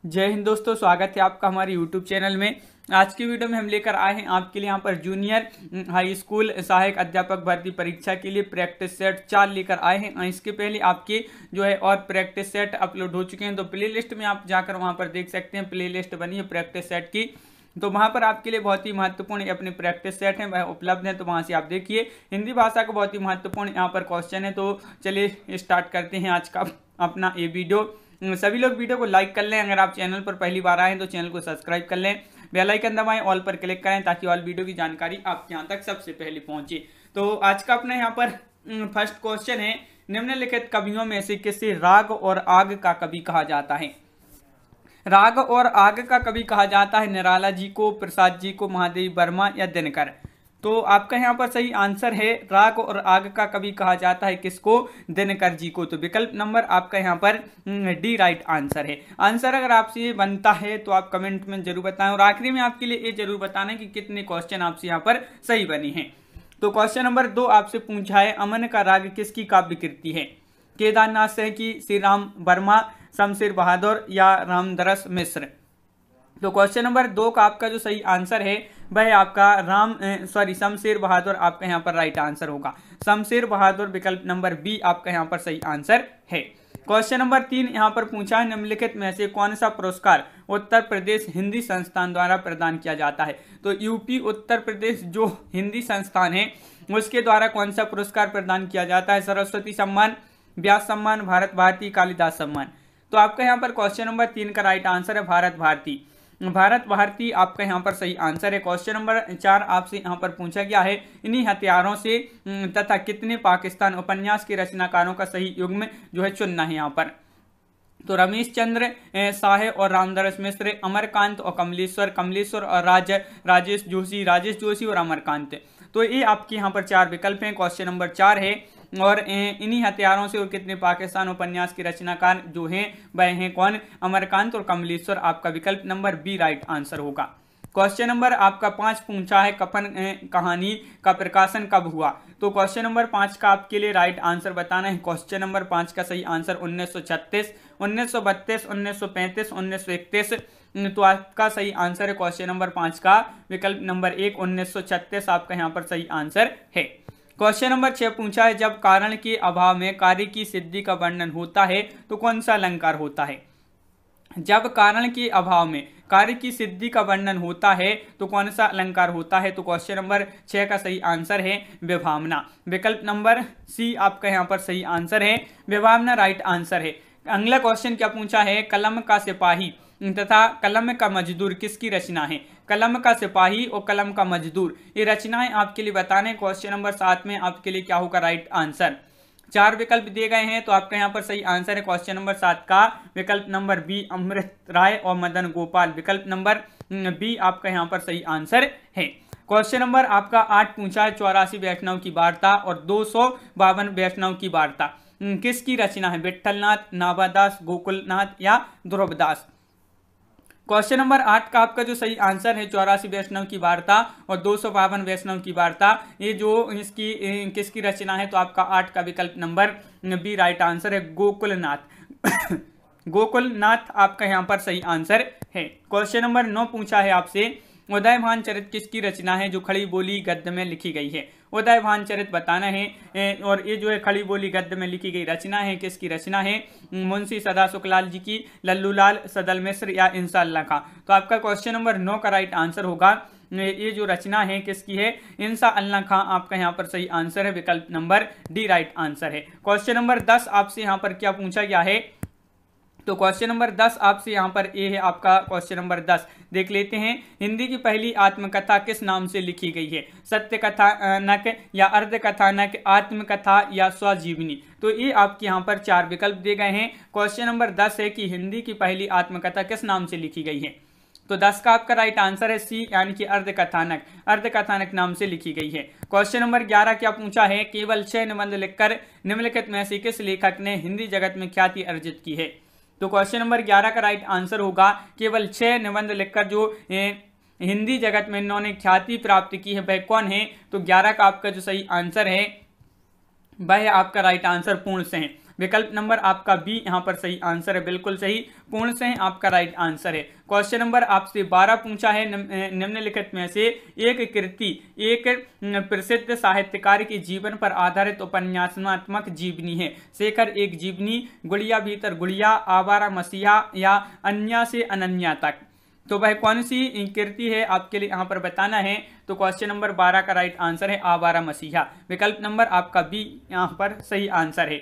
जय हिंद दोस्तों, स्वागत है आपका हमारे यूट्यूब चैनल में। आज की वीडियो में हम लेकर आए हैं आपके लिए यहाँ पर जूनियर हाई स्कूल सहायक अध्यापक भर्ती परीक्षा के लिए प्रैक्टिस सेट 4 लेकर आए हैं। इसके पहले आपके जो है और प्रैक्टिस सेट अपलोड हो चुके हैं, तो प्ले लिस्ट में आप जाकर वहाँ पर देख सकते हैं। प्ले लिस्ट बनी है प्रैक्टिस सेट की, तो वहाँ पर आपके लिए बहुत ही महत्वपूर्ण अपने प्रैक्टिस सेट हैं वह उपलब्ध हैं, तो वहाँ से आप देखिए। हिंदी भाषा का बहुत ही महत्वपूर्ण यहाँ पर क्वेश्चन है, तो चलिए स्टार्ट करते हैं आज का अपना ये वीडियो। सभी लोग वीडियो को लाइक कर लें। अगर आप चैनल पर पहली बार आए हैं तो चैनल को सब्सक्राइब कर लें, बेल आइकन दबाएं, ऑल पर क्लिक करें ताकि ऑल वीडियो की जानकारी आपके यहाँ तक सबसे पहले पहुंचे। तो आज का अपना यहाँ पर फर्स्ट क्वेश्चन है, निम्नलिखित कवियों में से किसे राग और आग का कवि कहा जाता है? राग और आग का कवि कहा जाता है निराला जी को, प्रसाद जी को, महादेवी वर्मा या दिनकर। तो आपका यहाँ पर सही आंसर है राग और आग का कवि कहा जाता है किसको? दिनकर जी को। तो विकल्प नंबर आपका यहाँ पर डी राइट आंसर है। आंसर अगर आपसे ये बनता है तो आप कमेंट में जरूर बताएं, और आखिरी में आपके लिए ये जरूर बताना है कि कितने क्वेश्चन आपसे यहाँ पर सही बने हैं। तो क्वेश्चन नंबर 2 आपसे पूछा है, अमन का राग किसकी काव्य कृति है? केदारनाथ सहकी, श्री राम वर्मा, शमशेर बहादुर या रामदरस मिश्र। तो क्वेश्चन नंबर 2 का आपका जो सही आंसर है वह आपका शमशेर बहादुर आपका यहाँ पर राइट आंसर होगा। शमशेर बहादुर विकल्प नंबर बी आपका यहाँ पर सही आंसर है। क्वेश्चन नंबर 3 यहाँ पर पूछा है, निम्नलिखित में से कौन सा पुरस्कार उत्तर प्रदेश हिंदी संस्थान द्वारा प्रदान किया जाता है? तो यूपी उत्तर प्रदेश जो हिंदी संस्थान है उसके द्वारा कौन सा पुरस्कार प्रदान किया जाता है? सरस्वती सम्मान, व्यास सम्मान, भारत भारती, कालिदास सम्मान। तो आपका यहाँ पर क्वेश्चन नंबर 3 का राइट आंसर है भारत भारती। भारत भारती आपका यहाँ पर सही आंसर है। क्वेश्चन नंबर 4 आपसे यहाँ पर पूछा गया है, इन्हीं हथियारों से तथा कितने पाकिस्तान उपन्यास के रचनाकारों का सही युग्म जो है चुनना है यहाँ पर? तो रमेश चंद्र साहे और रामदरस मिश्र, अमरकांत और कमलेश्वर और राजेश जोशी और अमरकांत। तो ये आपके यहाँ पर 4 विकल्प हैं। क्वेश्चन नंबर 4 है, और इन्हीं हथियारों से और कितने पाकिस्तान उपन्यास के रचनाकार जो हैं वह हैं कौन? अमरकांत और कमलेश्वर। आपका विकल्प नंबर बी राइट आंसर होगा। क्वेश्चन नंबर आपका 5 पूछा है, कफन कहानी का प्रकाशन कब हुआ? तो क्वेश्चन नंबर 5 का आपके लिए राइट आंसर बताना है। क्वेश्चन नंबर 5 का सही आंसर 1936, 1932, 1935, 1931। तो आपका सही आंसर है क्वेश्चन नंबर 5 का विकल्प नंबर 1 1936 आपका यहाँ पर सही आंसर है। क्वेश्चन नंबर 6 पूछा है, जब कारण के अभाव में कार्य की सिद्धि का वर्णन होता है तो कौन सा अलंकार होता है? जब कारण के अभाव में कार्य की सिद्धि का वर्णन होता है तो कौन सा अलंकार होता है? तो क्वेश्चन नंबर 6 का सही आंसर है विभावना। विकल्प नंबर सी आपका यहाँ पर सही आंसर है, विभावना राइट आंसर है। अगला क्वेश्चन क्या पूछा है, कलम का सिपाही तथा कलम का मजदूर किसकी रचना है? कलम का सिपाही और कलम का मजदूर ये रचनाएं आपके लिए बताने। क्वेश्चन नंबर 7 में आपके लिए क्या होगा राइट आंसर? 4 विकल्प दिए गए हैं, तो आपका यहाँ पर सही आंसर है क्वेश्चन नंबर 7 का विकल्प नंबर बी अमृत राय और मदन गोपाल। विकल्प नंबर बी आपका यहाँ पर सही आंसर है। क्वेश्चन नंबर आपका 8 पूछा है, 84 वैष्णव की वार्ता और 252 वैष्णव की वार्ता किसकी रचना है? विट्ठलनाथ, नाभादास, गोकुलनाथ या ध्रुवदास। क्वेश्चन नंबर 8 का आपका जो सही आंसर है 84 वैष्णव की वार्ता और 252 वैष्णव की वार्ता, ये जो इसकी किसकी रचना है? तो आपका 8 का विकल्प नंबर बी राइट आंसर है, गोकुलनाथ। गोकुलनाथ आपका यहाँ पर सही आंसर है। क्वेश्चन नंबर 9 पूछा है आपसे, उदयभान चरित किसकी रचना है जो खड़ी बोली गद्य में लिखी गई है? उदयभान चरित बताना है, और ये जो है खड़ी बोली गद्य में लिखी गई रचना है किसकी रचना है? मुंशी सदा सुखलाल जी की, लल्लूलाल, सदल मिश्र या इंशाअल्लाह खां। तो आपका क्वेश्चन नंबर 9 का राइट आंसर होगा, ये जो रचना है किसकी है? इंशाअल्लाह खां आपका यहाँ पर सही आंसर है, विकल्प नंबर डी राइट आंसर है। क्वेश्चन नंबर 10 आपसे यहाँ पर क्या पूछा गया है? तो क्वेश्चन नंबर 10 आपसे यहाँ पर ये है आपका क्वेश्चन नंबर 10, देख लेते हैं। हिंदी की पहली आत्मकथा किस नाम से लिखी गई है? सत्य कथानक या अर्ध कथानक, आत्मकथा या स्वजीवनी। तो ये आपके यहाँ पर 4 विकल्प दिए गए हैं। क्वेश्चन नंबर 10 है कि हिंदी की पहली आत्मकथा किस नाम से लिखी गई है? तो 10 का आपका राइट आंसर है सी, यानी कि अर्ध कथानक नाम से लिखी गई है। क्वेश्चन नंबर 11 क्या पूछा है, केवल 6 निबंध लिखकर निम्नलिखित में से किस लेखक ने हिंदी जगत में ख्याति अर्जित की है? तो क्वेश्चन नंबर 11 का राइट आंसर होगा, केवल 6 निबंध लिखकर जो हिंदी जगत में इन्होंने ख्याति प्राप्त की है वह कौन है? तो 11 का आपका जो सही आंसर है वह आपका राइट आंसर पूर्ण से है। विकल्प नंबर आपका बी यहाँ पर सही आंसर है, बिल्कुल सही, पूर्ण से आपका राइट आंसर है। क्वेश्चन नंबर आपसे 12 पूछा है, निम्नलिखित में से एक कृति एक प्रसिद्ध साहित्यकार के जीवन पर आधारित उपन्यासात्मक जीवनी है। शेखर एक जीवनी, गुड़िया भीतर गुड़िया, आवारा मसीहा या अन्या से अनन्या तक। तो वह कौन सी कृति है आपके लिए यहाँ पर बताना है। तो क्वेश्चन नंबर 12 का राइट आंसर है आवारा मसीहा, विकल्प नंबर आपका बी यहाँ पर सही आंसर है।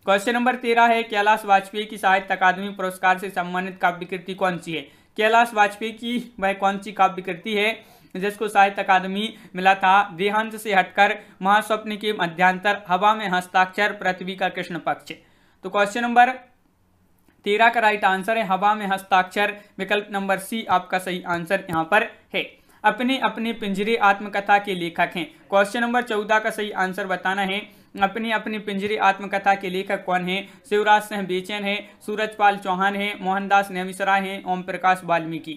क्वेश्चन नंबर 13 है, कैलाश वाजपेयी की साहित्य अकादमी पुरस्कार से सम्मानित काव्य कृति कौन सी है। कैलाश वाजपेयी की वह कौन सी काव्य कृति है जिसको साहित्य अकादमी मिला था। देहांत से हटकर, महास्वप्न के मध्यांतर, हवा में हस्ताक्षर, पृथ्वी का कृष्ण पक्ष। तो क्वेश्चन नंबर 13 का राइट आंसर है हवा में हस्ताक्षर, विकल्प नंबर सी आपका सही आंसर यहाँ पर है। अपने अपने पिंजरे आत्मकथा के लेखक हैं। क्वेश्चन नंबर 14 का सही आंसर बताना है। अपने अपने पिंजरे आत्मकथा के लेखक कौन है। शिवराज सिंह बेचैन है, सूरजपाल चौहान है, मोहनदास नेमिसराय है, ओम प्रकाश वाल्मीकि।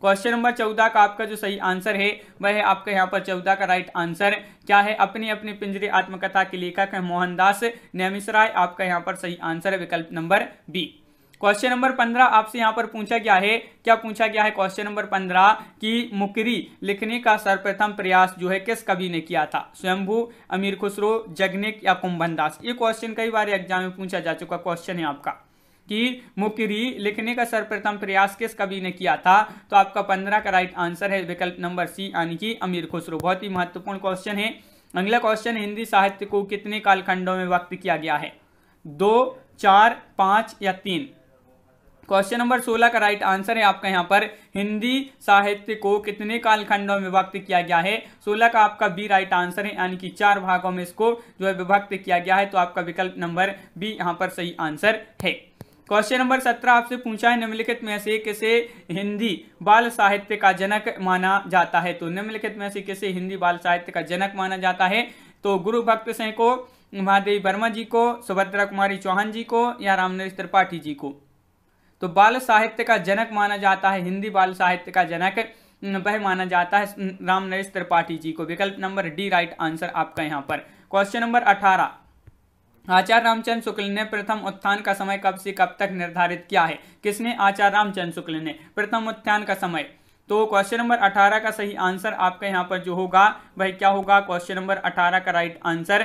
क्वेश्चन नंबर 14 का आपका जो सही आंसर है वह है आपका यहाँ पर 14 का राइट आंसर क्या है। अपने अपने पिंजरे आत्मकथा के लेखक है मोहनदास नेमिसराय, आपका यहाँ पर सही आंसर है, विकल्प नंबर बी। क्वेश्चन नंबर 15 आपसे यहाँ पर पूछा गया है, क्या पूछा गया है क्वेश्चन नंबर 15 की मुकरी लिखने का सर्वप्रथम प्रयास जो है किस कवि ने किया था। स्वयंभू, अमीर खुसरो, जगनिक या कुंभनदास। ये क्वेश्चन कई बार एग्जाम में पूछा जा चुका क्वेश्चन है आपका कि मुकरी लिखने का सर्वप्रथम प्रयास किस कवि ने किया था। तो आपका 15 का राइट आंसर है, विकल्प नंबर सी यानी कि अमीर खुसरो। बहुत ही महत्वपूर्ण क्वेश्चन है। अगला क्वेश्चन, हिंदी साहित्य को कितने कालखंडों में व्यक्त किया गया है। 2, 4, 5 या 3। क्वेश्चन नंबर 16 का राइट आंसर है आपका यहाँ पर हिंदी साहित्य को कितने कालखंडों में विभक्त किया गया है। 16 का आपका बी राइट आंसर है, यानी कि 4 भागों में इसको जो है विभक्त किया गया है। तो आपका विकल्प नंबर बी यहाँ पर सही आंसर है। क्वेश्चन नंबर 17 आपसे पूछा है, निम्नलिखित में से किसे हिंदी बाल साहित्य का जनक माना जाता है। तो निम्नलिखित में से किसे हिंदी बाल साहित्य का जनक माना जाता है। तो गुरु भक्त सिंह को, महादेवी वर्मा जी को, सुभद्रा कुमारी चौहान जी को या रामनरेश त्रिपाठी जी को। तो बाल साहित्य का जनक माना जाता है, हिंदी बाल साहित्य का जनक वह माना जाता है रामनरेश त्रिपाठी जी को, विकल्प नंबर डी राइट आंसर आपका यहाँ पर। क्वेश्चन नंबर 18, आचार्य रामचंद्र शुक्ल ने प्रथम उत्थान का समय कब से कब तक निर्धारित किया है। किसने, आचार्य रामचंद्र शुक्ल ने प्रथम उत्थान का समय। तो क्वेश्चन नंबर 18 का सही आंसर आपका यहाँ पर जो होगा वह क्या होगा, क्वेश्चन नंबर 18 का राइट आंसर।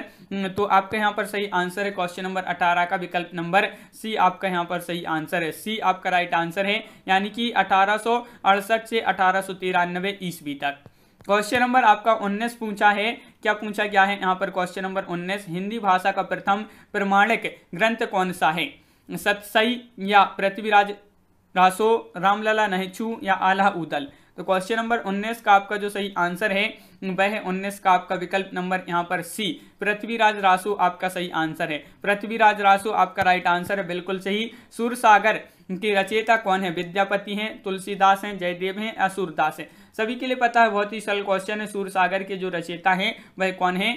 तो आपका यहाँ पर सही आंसर है क्वेश्चन नंबर 18 का, विकल्प नंबर सी आपका यहाँ पर सही आंसर है। सी आपका राइट आंसर है, यानी कि 1868 से 1893 ईस्वी तक। क्वेश्चन नंबर आपका 19 पूछा है, क्या पूछा गया है यहाँ पर क्वेश्चन नंबर 19, हिंदी भाषा का प्रथम प्रमाणिक ग्रंथ कौन सा है। सतसई या पृथ्वीराज रासो, रामलला नहचू या आल्हा उदल। तो क्वेश्चन नंबर 19 का आपका जो सही आंसर है वह है 19 का आपका विकल्प नंबर यहाँ पर सी, पृथ्वीराज रासो आपका सही आंसर है। पृथ्वीराज रासो आपका राइट आंसर है, बिल्कुल सही। सूरसागर के रचयिता कौन है। विद्यापति हैं, तुलसीदास हैं, जयदेव हैं या सूरदास हैं। सभी के लिए पता है, बहुत ही सरल क्वेश्चन है। सूरसागर के जो रचयिता हैं वह कौन है।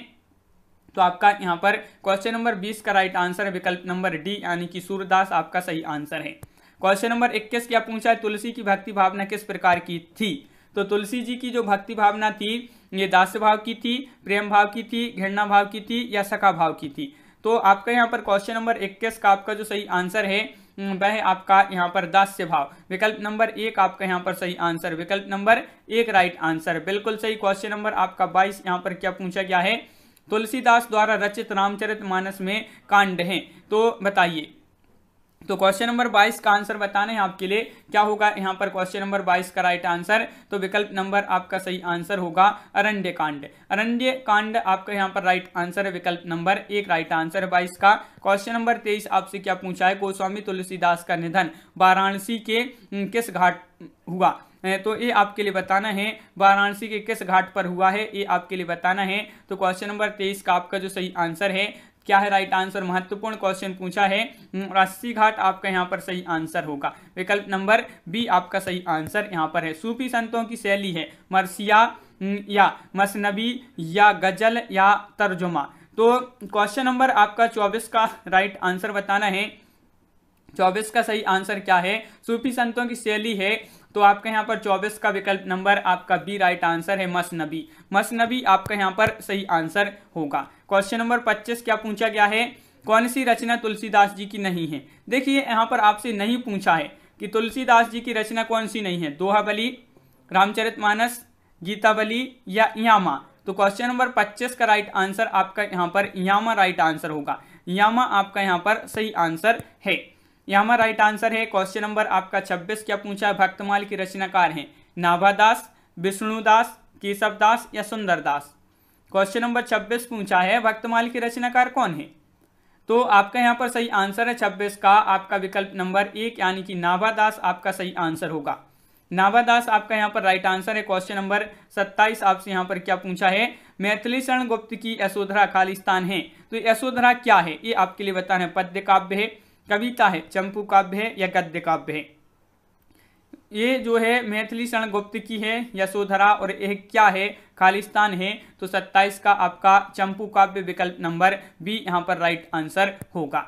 तो आपका यहाँ पर क्वेश्चन नंबर 20 का राइट आंसर है, विकल्प नंबर डी यानी कि सूरदास आपका सही आंसर है। क्वेश्चन नंबर 21 क्या पूछा है, तुलसी की भक्ति भावना किस प्रकार की थी। तो तुलसी जी की जो भक्ति भावना थी ये दास्य भाव की थी, प्रेम भाव की थी, घृणा भाव की थी या सखा भाव की थी। तो आपका यहाँ पर क्वेश्चन नंबर 21 का आपका जो सही आंसर है वह आपका यहाँ पर दास्य भाव, विकल्प नंबर 1 आपका यहाँ पर सही आंसर, विकल्प नंबर 1 राइट आंसर, बिल्कुल सही। क्वेश्चन नंबर आपका 22 यहाँ पर क्या पूछा गया है, तुलसीदास द्वारा रचित रामचरितमानस में कांड हैं, तो बताइए। तो क्वेश्चन नंबर 22 का आंसर बताना है आपके लिए, क्या होगा यहाँ पर क्वेश्चन नंबर 22 का राइट आंसर। तो विकल्प नंबर आपका सही आंसर होगा अरण्य कांड। अरण्य कांड आपका यहाँ पर राइट आंसर है, विकल्प नंबर 1 राइट आंसर है 22 का। क्वेश्चन नंबर 23 आपसे क्या पूछा है, गोस्वामी तुलसीदास का निधन वाराणसी के किस घाट हुआ। तो ये आपके लिए बताना है, वाराणसी के किस घाट पर हुआ है ये आपके लिए बताना है। तो क्वेश्चन नंबर 23 का आपका जो सही आंसर है क्या है राइट आंसर, महत्वपूर्ण क्वेश्चन पूछा है, अस्सी घाट आपका यहाँ पर सही आंसर होगा, विकल्प नंबर बी आपका सही आंसर यहाँ पर है। सूफी संतों की शैली है मरसिया या मसनबी या गजल या तर्जुमा। तो क्वेश्चन नंबर आपका 24 का राइट आंसर बताना है, 24 का सही आंसर क्या है, सूफी संतों की शैली है। तो आपका यहाँ पर 24 का विकल्प नंबर आपका बी राइट आंसर है, मसनबी। मसनबी आपका यहाँ पर सही आंसर होगा। क्वेश्चन नंबर 25 क्या पूछा गया है, कौन सी रचना तुलसीदास जी की नहीं है? देखिए यहाँ पर आपसे नहीं पूछा है कि तुलसीदास जी की रचना कौन सी नहीं है, दोहाबली, रामचरितमानस, गीतावली या यामा। तो क्वेश्चन नंबर 25 का राइट आंसर आपका यहाँ पर यामा राइट आंसर होगा। यामा आपका यहाँ पर सही आंसर है, यामा राइट आंसर है। क्वेश्चन नंबर आपका 26 क्या पूछा है? भक्तमाल की रचनाकार हैं नाभादास, विष्णुदास, केशवदास या सुंदरदास। क्वेश्चन नंबर 26 पूछा है भक्तमाल की रचनाकार कौन है? तो आपका यहाँ पर सही आंसर है 26 का आपका विकल्प नंबर 1 यानी कि नाभादास आपका सही आंसर होगा। नाभादास आपका यहाँ पर राइट आंसर है। क्वेश्चन नंबर 27 आपसे यहाँ पर क्या पूछा है? मैथिली शरण गुप्त की यशोधरा खालिस्तान है। तो यशोधरा क्या है ये आपके लिए बताना है। पद्य काव्य है, कविता है, चंपू काव्य है या गद्य काव्य है? ये जो है मैथिली शरण गुप्त की है यशोधरा, और यह क्या है? खालिस्तान है। तो 27 का आपका चंपू काव्य विकल्प नंबर बी यहाँ पर राइट आंसर होगा।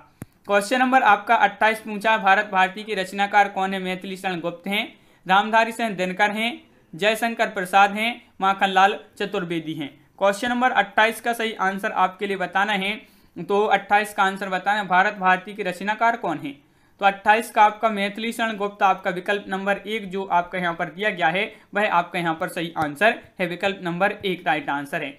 क्वेश्चन नंबर आपका 28 पूछा भारत भारती की रचनाकार कौन है? मैथिली शरण गुप्त हैं, रामधारी सिंह दिनकर हैं, जयशंकर प्रसाद हैं, माखनलाल चतुर्वेदी हैं। क्वेश्चन नंबर 28 का सही आंसर आपके लिए बताना है। तो 28 का आंसर बताना, भारत भारती की रचनाकार कौन है? तो 28 का आपका मैथिली शरण गुप्त आपका विकल्प नंबर 1 जो आपका यहाँ पर दिया गया है वह आपका यहाँ पर सही आंसर है, विकल्प नंबर 1 राइट आंसर है।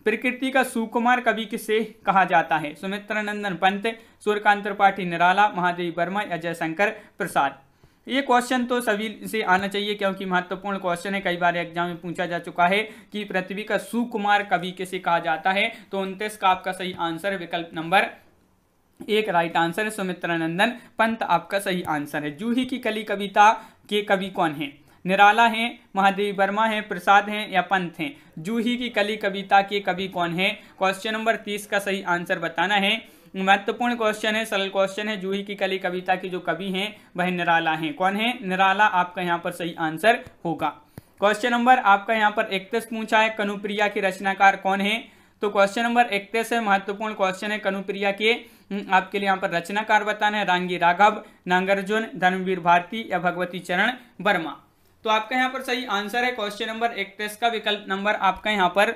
प्रकृति का सुकुमार कवि किसे कहा जाता है? सुमित्रानंदन पंत, सूर्यकांत त्रिपाठी निराला, महादेवी वर्मा या जयशंकर प्रसाद। ये क्वेश्चन तो सभी से आना चाहिए क्योंकि महत्वपूर्ण क्वेश्चन है, कई बार एग्जाम में पूछा जा चुका है कि पृथ्वी का सुकुमार कवि किसे कहा जाता है। तो 29 का आपका सही आंसर है, विकल्प नंबर 1 राइट आंसर है, सुमित्रानंदन पंत आपका सही आंसर है। जूही की कली कविता के कवि कौन है? निराला हैं, महादेवी वर्मा हैं, प्रसाद हैं या पंत हैं? जूही की कली कविता के कवि कौन है? क्वेश्चन नंबर 30 का सही आंसर बताना है। महत्वपूर्ण क्वेश्चन है, सरल क्वेश्चन है। जूही की कली कविता के जो कवि हैं वह निराला हैं। कौन है? निराला आपका यहाँ पर सही आंसर होगा। क्वेश्चन नंबर आपका यहाँ पर 31 पूछा है कनुप्रिया की रचनाकार कौन है? तो क्वेश्चन नंबर 31 है, महत्वपूर्ण क्वेश्चन है। कनुप्रिया के आपके लिए यहाँ पर रचनाकार बताना है। रांगी राघव, नागार्जुन, धर्मवीर भारती या भगवती चरण वर्मा। तो आपका यहाँ पर सही आंसर है क्वेश्चन नंबर 31 का विकल्प नंबर आपका यहाँ पर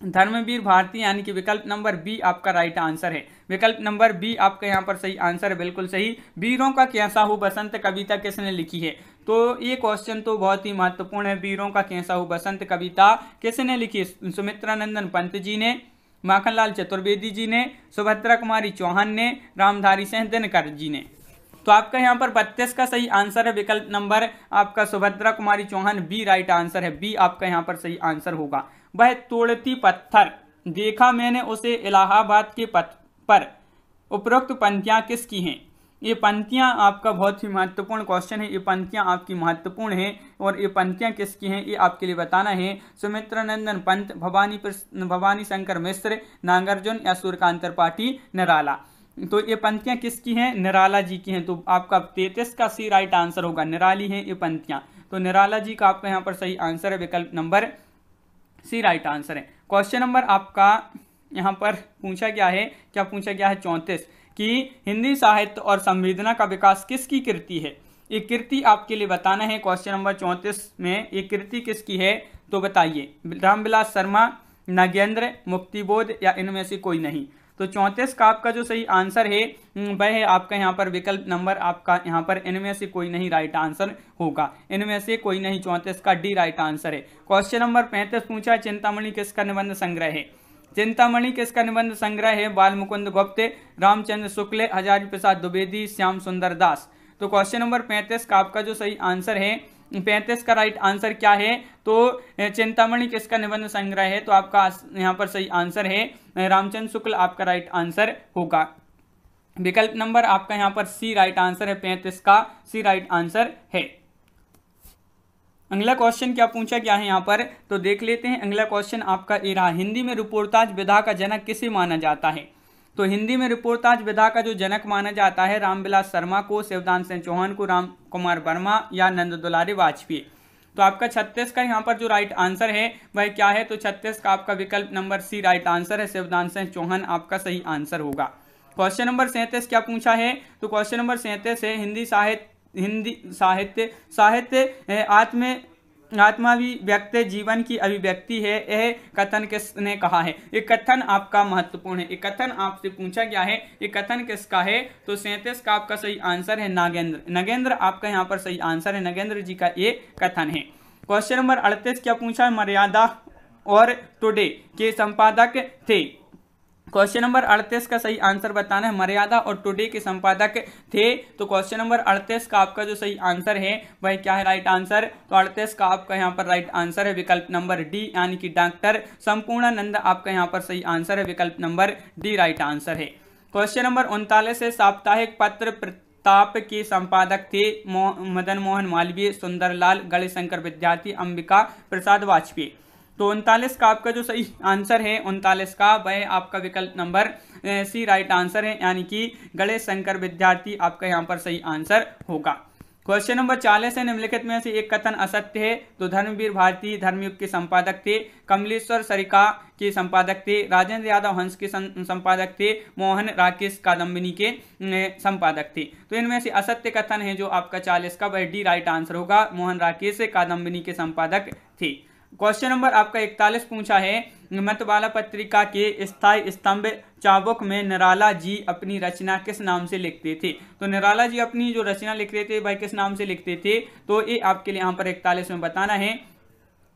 धर्मवीर भारती यानी कि विकल्प नंबर बी आपका राइट आंसर है। विकल्प नंबर बी आपका यहाँ पर सही आंसर है, बिल्कुल सही। वीरों का कैसा हो बसंत कविता किसने लिखी है? तो ये क्वेश्चन तो बहुत ही महत्वपूर्ण है। वीरों का कैसा हो बसंत कविता किसने लिखी? सुमित्रानंदन पंत जी ने, माखनलाल चतुर्वेदी जी ने, सुभद्रा कुमारी चौहान ने, रामधारी सिंह दिनकर जी ने। तो आपका यहाँ पर 32 का सही आंसर है, विकल्प नंबर आपका Subhadra Kumari Chauhan B right answer है। बी आपका यहाँ पर सही आंसर होगा। वह तोड़ती पत्थर देखा मैंने उसे इलाहाबाद के पथ पर, उपरोक्त पंक्तियां किसकी हैं? ये पंक्तियां आपका बहुत ही महत्वपूर्ण क्वेश्चन है। ये पंक्तियां आपकी महत्वपूर्ण हैं और ये पंक्तियां किसकी हैं ये आपके लिए बताना है। सुमित्रानंदन पंत, भवानी शंकर मिश्र, नागार्जुन या सूर्यकांत त्रिपाठी निराला। तो ये पंक्तियां किसकी हैं? निराला जी की हैं। तो आपका 33 का सी राइट आंसर होगा। निराली हैं ये पंक्तियां, तो निराला जी का आपका यहाँ पर सही आंसर है, विकल्प नंबर सी राइट आंसर है। क्वेश्चन नंबर आपका यहाँ पर पूछा गया है, क्या पूछा गया है? 34 कि हिंदी साहित्य और संवेदना का विकास किसकी कृति है? ये कृति आपके लिए बताना है। क्वेश्चन नंबर 34 में ये कृति किसकी है? तो बताइए। रामविलास शर्मा, नागेंद्र, मुक्तिबोध या इनमें से कोई नहीं। तो 34 का आपका जो सही आंसर है वह है आपका यहाँ पर विकल्प नंबर आपका यहाँ पर इनमें से कोई नहीं राइट आंसर होगा। इनमें से कोई नहीं, 34 का डी राइट आंसर है। क्वेश्चन नंबर 35 पूछा चिंतामणि किसका निबंध संग्रह है? चिंतामणि किसका निबंध संग्रह है? बालमुकुंद गुप्त, रामचंद्र शुक्ल, हजारी प्रसाद द्विवेदी, श्याम सुंदर दास। तो क्वेश्चन नंबर 35 का आपका जो सही आंसर है, 35 का राइट आंसर क्या है? तो चिंतामणि किसका निबंध संग्रह है? तो आपका यहाँ पर सही आंसर है रामचंद्र शुक्ल आपका राइट आंसर होगा। विकल्प नंबर आपका यहाँ पर सी राइट आंसर है। 35 का सी राइट आंसर है। अगला क्वेश्चन क्या पूछा गया है यहाँ पर, तो देख लेते हैं। अगला क्वेश्चन आपका ये रहा, हिंदी में रिपोर्टाज विधा का जनक किसे माना जाता है? तो हिंदी में रिपोर्टाज विधा का जो जनक माना जाता है रामविलास शर्मा को, शिवदान सिंह चौहान को, राम कुमार वर्मा या नंद दुलारी वाजपेयी। तो आपका 36 का यहाँ पर जो राइट आंसर है वह क्या है? तो 36 का आपका विकल्प नंबर सी राइट आंसर है, शिवदान सिंह चौहान आपका सही आंसर होगा। क्वेश्चन नंबर 37 क्या पूछा है? तो क्वेश्चन नंबर 37 है हिंदी साहित्य आत्माभिव्यक्त जीवन की अभिव्यक्ति है, यह कथन किसने कहा है? ये कथन आपका महत्वपूर्ण है। ये कथन आपसे पूछा गया है, ये कथन किसका है? तो 37 का आपका सही आंसर है नागेंद्र। नगेंद्र आपका यहाँ पर सही आंसर है, नगेंद्र जी का ये कथन है। क्वेश्चन नंबर 38 क्या पूछा है? मर्यादा और टुडे के संपादक थे। क्वेश्चन नंबर 38 का सही आंसर बताना है। मर्यादा और टुडे के संपादक थे। तो क्वेश्चन नंबर 38 का आपका जो सही आंसर है वह क्या है? Right answer. तो 38 का आपका यहाँ पर राइट आंसर है विकल्प नंबर डी, यानी कि डॉक्टर संपूर्णानंद आपका यहाँ पर सही आंसर है, विकल्प नंबर डी राइट आंसर है। क्वेश्चन नंबर 39 है, साप्ताहिक पत्र प्रताप के संपादक थे मदन मोहन मालवीय, सुंदरलाल, गणेशशंकर विद्यार्थी, अंबिका प्रसाद वाजपेयी। तो 39 का आपका जो सही आंसर है 39 का वह आपका विकल्प नंबर सी राइट आंसर है, यानी कि गणेशशंकर विद्यार्थी आपका यहाँ पर सही आंसर होगा। क्वेश्चन नंबर 40 है, निम्नलिखित में से एक कथन असत्य है। तो धर्मवीर भारती धर्मयुग के संपादक थे, कमलेश्वर सरिका के संपादक थे, राजेंद्र यादव हंस के संपादक थे, मोहन राकेश कादम्बिनी के संपादक थे। तो इनमें से असत्य कथन है जो आपका 40 का वह डी राइट आंसर होगा, मोहन राकेश कादम्बिनी के संपादक थे। क्वेश्चन नंबर आपका 41 पूछा है, मतवाला पत्रिका के स्थायी स्तंभ चाबुक में निराला जी अपनी रचना किस नाम से लिखते थे? तो निराला जी अपनी जो रचना लिखते थे वह किस नाम से लिखते थे? तो ये आपके लिए यहाँ पर 41 में बताना है।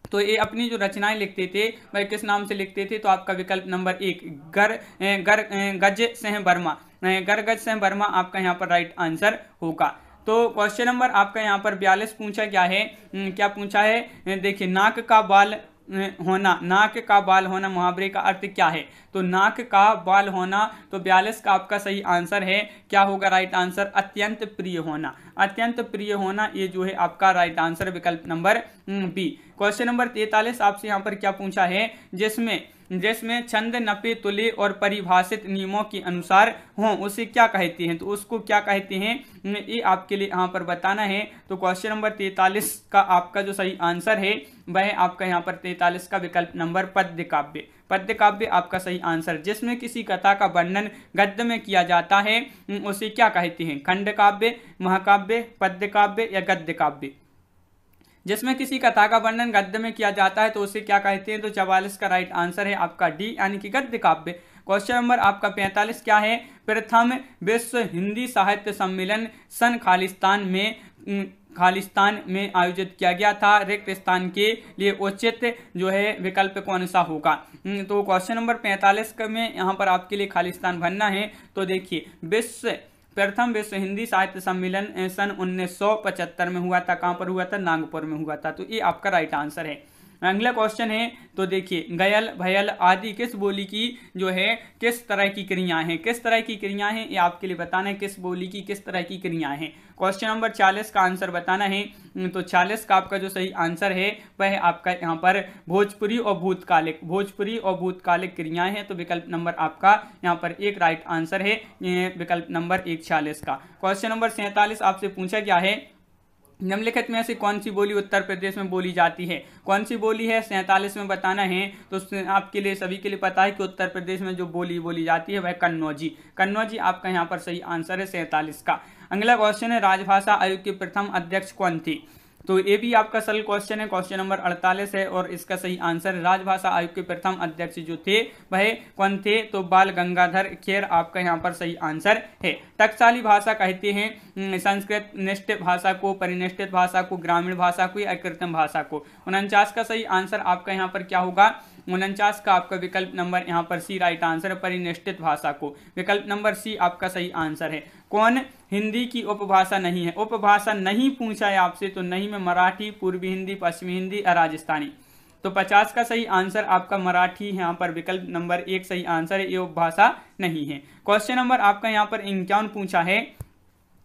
तो ये अपनी जो रचनाएं लिखते थे वह किस नाम से लिखते थे? तो आपका विकल्प नंबर 1 गज सिंह वर्मा, गज सिंह वर्मा आपका यहाँ पर राइट आंसर होगा। तो क्वेश्चन नंबर आपका यहाँ पर 42 पूछा गया है। क्या पूछा है? देखिए, नाक का बाल होना मुहावरे का अर्थ क्या है? तो नाक का बाल होना, तो 42 का आपका सही आंसर है, क्या होगा राइट आंसर? अत्यंत प्रिय होना, अत्यंत प्रिय होना, ये जो है आपका राइट आंसर विकल्प नंबर बी। क्वेश्चन नंबर 43 आपसे यहाँ पर क्या पूछा है? जिसमें छंद नपे तुले और परिभाषित नियमों के अनुसार हों उसे क्या कहते हैं? तो उसको क्या कहते हैं ये आपके लिए यहाँ पर बताना है। तो क्वेश्चन नंबर 43 का आपका जो सही आंसर है वह आपका यहाँ पर 43 का विकल्प नंबर पद्य काव्य, पद्य काव्य आपका सही आंसर। जिसमें किसी कथा का वर्णन गद्य में किया जाता है उसे क्या कहते हैं? खंड काव्य, महाकाव्य, पद्य काव्य या गद्य काव्य? जिसमें किसी कथा का वर्णन गद्य में किया जाता है तो उसे क्या कहते हैं? तो 44 का राइट आंसर है आपका डी, यानी कि गद्य काव्य। क्वेश्चन नंबर आपका 45 क्या है? प्रथम विश्व हिंदी साहित्य सम्मेलन सन खालिस्तान में आयोजित किया गया था, रिक्त स्थान के लिए उचित जो है विकल्प कौन सा होगा? तो क्वेश्चन नंबर 45 में यहाँ पर आपके लिए खालिस्तान भरना है। तो देखिए, प्रथम विश्व हिंदी साहित्य सम्मेलन सन 1975 में हुआ था। कहां पर हुआ था? नागपुर में हुआ था। तो ये आपका राइट आंसर है। अगला क्वेश्चन है, तो देखिए, गयल भयल आदि किस बोली की जो है किस तरह की क्रियाएं हैं? किस तरह की क्रियाएं हैं ये आपके लिए बताना है, किस बोली की किस तरह की क्रियाएं हैं। क्वेश्चन नंबर 40 का आंसर बताना है। तो 40 का आपका जो सही आंसर है वह आपका यहाँ पर भोजपुरी और भूतकालिक, भोजपुरी और भूतकालिक क्रियाएं हैं। तो विकल्प नंबर आपका यहाँ पर एक राइट आंसर है, विकल्प नंबर 46 का। क्वेश्चन नंबर 47 आपसे पूछा गया है, निम्नलिखित में से कौन सी बोली उत्तर प्रदेश में बोली जाती है? कौन सी बोली है 47 में बताना है। तो आपके लिए सभी के लिए पता है कि उत्तर प्रदेश में जो बोली जाती है वह कन्नौजी, कन्नौजी आपका यहाँ पर सही आंसर है 47 का। अगला क्वेश्चन है, राजभाषा आयोग के प्रथम अध्यक्ष कौन थे? तो ये भी आपका सरल क्वेश्चन है, क्वेश्चन नंबर 48 है और इसका सही आंसर राजभाषा आयोग के प्रथम अध्यक्ष जो थे वह कौन थे? तो बाल गंगाधर खेर आपका यहाँ पर सही आंसर है। टकसाली भाषा कहते हैं संस्कृत निष्ठ भाषा को, परिनिष्ठित भाषा को, ग्रामीण भाषा को या कृत्रिम भाषा को। 49 का सही आंसर आपका यहाँ पर क्या होगा? 49 का आपका विकल्प नंबर यहाँ पर सी राइट आंसर है, परिनिष्ठित भाषा को। विकल्प नंबर सी आपका सही आंसर है। कौन हिंदी की उपभाषा नहीं है? उपभाषा नहीं पूछा है आपसे, तो नहीं में मराठी, पूर्वी हिंदी, पश्चिमी हिंदी और राजस्थानी। तो 50 का सही आंसर आपका मराठी यहाँ पर विकल्प नंबर 1 सही आंसर है, ये उपभाषा नहीं है। क्वेश्चन नंबर आपका यहाँ पर 51 पूछा है,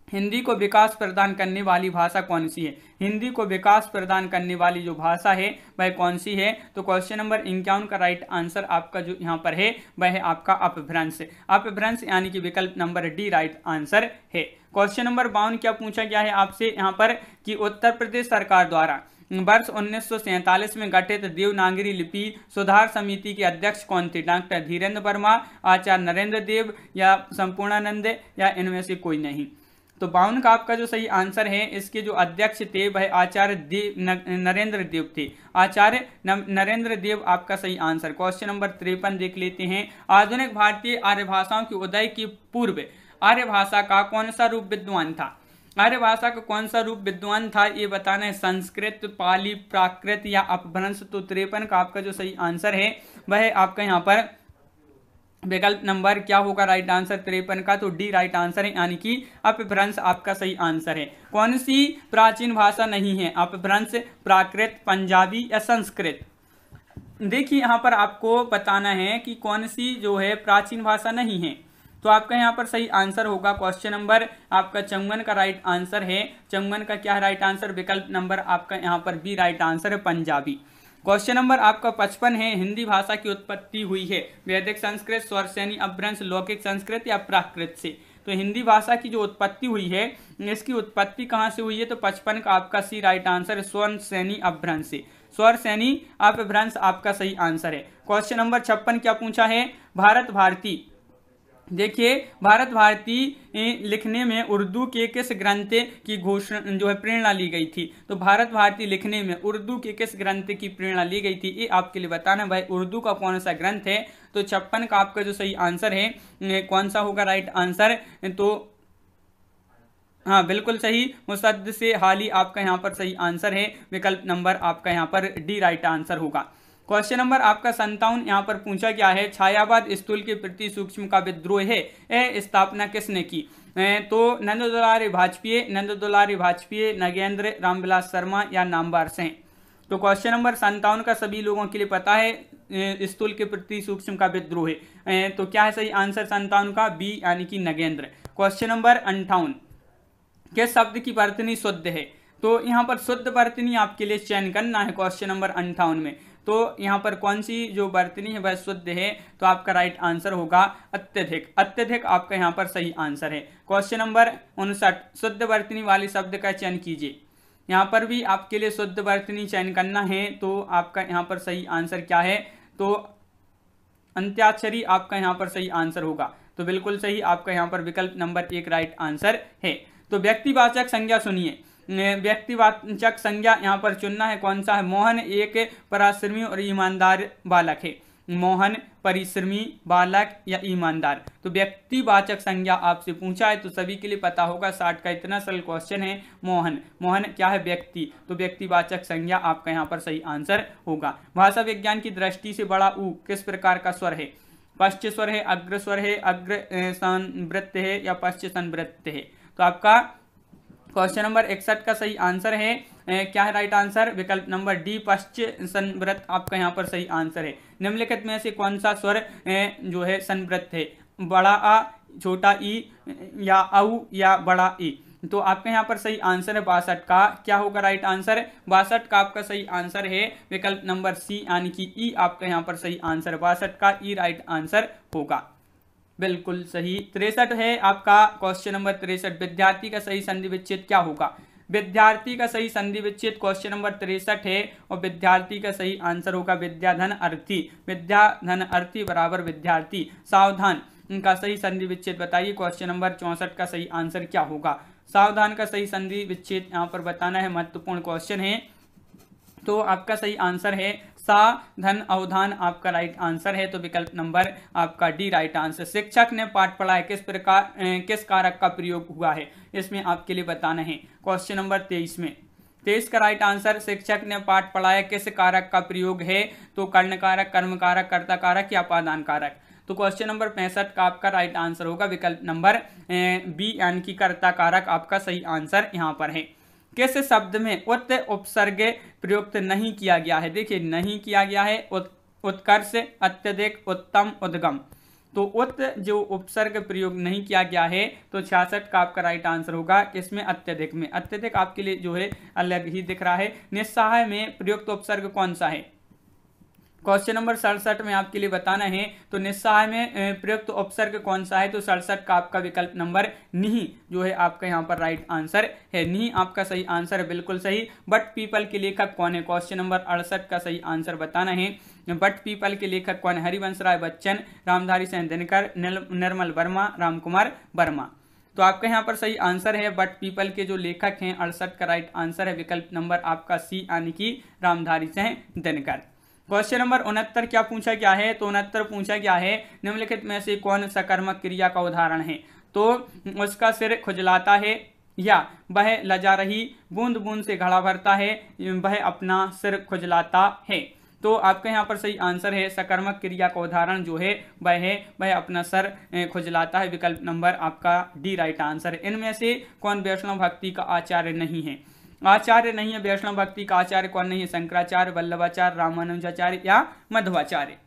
हिंदी को विकास प्रदान करने वाली भाषा कौन सी है? हिंदी को विकास प्रदान करने वाली जो भाषा है वह कौन सी है? तो क्वेश्चन नंबर 51 का राइट आंसर आपका जो यहाँ पर है वह है आपका अपभ्रंश, अपभ्रंश यानी कि विकल्प नंबर डी राइट आंसर है। क्वेश्चन नंबर 52 क्या पूछा गया है आपसे यहाँ पर कि उत्तर प्रदेश सरकार द्वारा वर्ष 1947 में गठित देवनागरी लिपि सुधार समिति के अध्यक्ष कौन थे? डॉक्टर धीरेन्द्र वर्मा, आचार्य नरेंद्र देव या संपूर्णानंद या इनमें से कोई नहीं। तो 52 का आपका जो सही आंसर है, इसके जो अध्यक्ष थे वह आचार्य नरेंद्र देव थे। आचार्य नरेंद्र देव आपका सही आंसर। क्वेश्चन नंबर 53 देख लेते हैं। आधुनिक भारतीय आर्य भाषाओं के उदय के पूर्व आर्य भाषा का कौन सा रूप विद्यमान था? आर्य भाषा का कौन सा रूप विद्यमान था ये बताना है। संस्कृत, पाली, प्राकृत या अपभ्रंश। तो 53 का आपका जो सही आंसर है वह आपका यहाँ पर विकल्प नंबर क्या होगा राइट आंसर 53 का? तो डी राइट आंसर है, यानी कि अपभ्रंश आपका सही आंसर है। कौन सी प्राचीन भाषा नहीं है? अपभ्रंश, प्राकृत, पंजाबी या संस्कृत। देखिए यहाँ पर आपको बताना है कि कौन सी जो है प्राचीन भाषा नहीं है। तो आपका यहाँ पर सही आंसर होगा क्वेश्चन नंबर आपका 54 का राइट आंसर है। 54 का क्या है राइट आंसर? विकल्प नंबर आपका यहाँ पर बी राइट आंसर है, पंजाबी। क्वेश्चन नंबर आपका 55 है। हिंदी भाषा की उत्पत्ति हुई है वैदिक संस्कृत, स्वरसेनी, अपभ्रंश, लौकिक संस्कृत या प्राकृत से। तो हिंदी भाषा की जो उत्पत्ति हुई है, इसकी उत्पत्ति कहाँ से हुई है? तो 55 का आपका सी राइट आंसर है, स्वरसेनी अपभ्रंश से। स्वरसेनी अपभ्रंश आपका सही आंसर है। क्वेश्चन नंबर 56 क्या पूछा है? भारत भारती, देखिए भारत भारती लिखने में उर्दू के किस ग्रंथ की घोषणा जो है प्रेरणा ली गई थी? तो भारत भारती लिखने में उर्दू के किस ग्रंथ की प्रेरणा ली गई थी, ये आपके लिए बताना भाई उर्दू का कौन सा ग्रंथ है। तो 56 का आपका जो सही आंसर है कौन सा होगा राइट आंसर? तो हाँ बिल्कुल सही, मुसद्द से हाली आपका यहाँ पर सही आंसर है। विकल्प नंबर आपका यहाँ पर डी राइट आंसर होगा। क्वेश्चन नंबर आपका 57 यहाँ पर पूछा गया है। छायावाद स्थूल के प्रति सूक्ष्म का विद्रोह है स्थापना किसने की? तो नंद दुलारी वाजपेयी, नंद दुलारी वाजपेयी, नगेंद्र रामविलास शर्मा या नामवर सिंह। तो क्वेश्चन नंबर 57 का सभी लोगों के लिए पता है स्थूल के प्रति सूक्ष्म का विद्रोह है। तो क्या है सही आंसर 57 का? बी यानी कि नगेंद्र। क्वेश्चन नंबर 58 किस शब्द की वर्तनी शुद्ध है? तो यहाँ पर शुद्ध वर्तनी आपके लिए चयन करना है क्वेश्चन नंबर 58 में। तो यहाँ पर कौन सी जो वर्तनी है वह शुद्ध है? तो आपका राइट आंसर होगा अत्यधिक। अत्यधिक आपका यहाँ पर सही आंसर है। क्वेश्चन नंबर 59 शुद्ध वर्तनी वाले शब्द का चयन कीजिए। यहाँ पर भी आपके लिए शुद्ध वर्तनी चयन करना है। तो आपका यहाँ पर सही आंसर क्या है? तो अंत्याक्षरी आपका यहाँ पर सही आंसर होगा। तो बिल्कुल सही आपका यहाँ पर विकल्प नंबर 1 राइट आंसर है। तो व्यक्तिवाचक संज्ञा सुनिए। व्यक्तिवाचक संज्ञा यहाँ पर चुनना है कौन सा है? मोहन एक परिश्रमी और ईमानदार बालक है। मोहन परिश्रमी बालक या ईमानदार। तो व्यक्तिवाचक संज्ञा आपसे पूछा है तो सभी के लिए पता होगा। 60 का इतना सरल क्वेश्चन है। मोहन, मोहन क्या है? व्यक्ति। तो व्यक्तिवाचक संज्ञा आपका यहाँ पर सही आंसर होगा। भाषा विज्ञान की दृष्टि से बड़ा ऊ किस प्रकार का स्वर है? पश्च स्वर है, अग्र स्वर है, अग्र संवृत्त है या पश्च संवृत्त है। तो आपका क्वेश्चन नंबर 61 का सही आंसर है क्या है राइट आंसर? विकल्प नंबर डी पश्च संवृत्त आपका यहाँ पर सही आंसर है। निम्नलिखित में से कौन सा स्वर जो है संवृत्त है? बड़ा आ, छोटा ई या औ या बड़ा ई। तो आपके यहाँ पर सही आंसर है 62 का। क्या होगा राइट आंसर? 62 का आपका सही आंसर है विकल्प नंबर सी यानी कि ई आपका यहाँ पर सही आंसर। 62 का ई राइट आंसर होगा। बिल्कुल सही। 63 है आपका क्वेश्चन नंबर 63 विद्यार्थी का सही संधि विच्छेद क्या होगा? विद्यार्थी का सही संधि विच्छेद क्वेश्चन नंबर 63 है और विद्यार्थी का सही आंसर होगा विद्याधन अर्थी। विद्याधन अर्थी बराबर विद्यार्थी। सावधान इनका सही संधि विच्छेद बताइए। क्वेश्चन नंबर 64 का सही आंसर क्या होगा? सावधान का सही संधि विच्छेद यहाँ पर बताना है, महत्वपूर्ण क्वेश्चन है। तो आपका सही आंसर है साधन अवधान आपका राइट आंसर है। तो विकल्प नंबर आपका डी राइट आंसर। शिक्षक ने पाठ पढ़ाया किस प्रकार किस कारक का प्रयोग हुआ है? इसमें आपके लिए बताना है क्वेश्चन नंबर 23 में। 23 का राइट आंसर शिक्षक ने पाठ पढ़ाया किस कारक का प्रयोग है? तो कर्ण कारक, कर्म कारक, कर्ता कारक या अपादान कारक। तो क्वेश्चन नंबर 65 का आपका राइट आंसर होगा विकल्प नंबर बी यानी कि कर्ता कारक आपका सही आंसर यहाँ पर है। किस शब्द में उत उपसर्ग प्रयुक्त नहीं किया गया है? देखिए नहीं किया गया है उत्कर्ष, अत्यधिक, उत्तम, उद्गम। तो उत जो उपसर्ग प्रयोग नहीं किया गया है तो 66 का आपका राइट आंसर होगा। किसमें? अत्यधिक में। अत्यधिक आपके लिए जो है अलग ही दिख रहा है। निस्सहाय में प्रयुक्त उपसर्ग कौन सा है? क्वेश्चन नंबर 67 में आपके लिए बताना है। तो निस्सहाय में प्रयुक्त उपसर्ग कौन सा है? तो 67 का आपका विकल्प नंबर निहि जो है आपका यहाँ पर राइट आंसर है। निहि आपका सही आंसर है, बिल्कुल सही। बट पीपल के लेखक कौन है? क्वेश्चन नंबर 68 का सही आंसर बताना है। बट पीपल के लेखक कौन है? हरिवंश राय बच्चन, रामधारी सिंह दिनकर, निर्मल वर्मा, राम कुमार वर्मा। तो आपका यहाँ पर सही आंसर है बट पीपल के जो लेखक हैं 68 का राइट आंसर है विकल्प नंबर आपका सी यानी कि रामधारी सिंह दिनकर। क्वेश्चन नंबर 69 क्या पूछा गया है, तो 69 पूछा गया है निम्नलिखित में से कौन सकर्मक क्रिया का उदाहरण है, तो उसका सिर खुजलाता है, या वह लजा रही बूंद बूंद से घड़ा भरता है, वह अपना सिर खुजलाता है। तो आपका यहाँ पर सही आंसर है सकर्मक क्रिया का उदाहरण जो है वह अपना सर खुजलाता है, विकल्प नंबर आपका डी राइट आंसर है। इनमें से कौन वैष्णव भक्ति का आचार्य नहीं है, आचार्य नहीं है वैष्णव भक्ति का आचार्य कौन नहीं है, शंकराचार्य, वल्लभाचार्य, रामानुजाचार्य या मध्वाचार्य।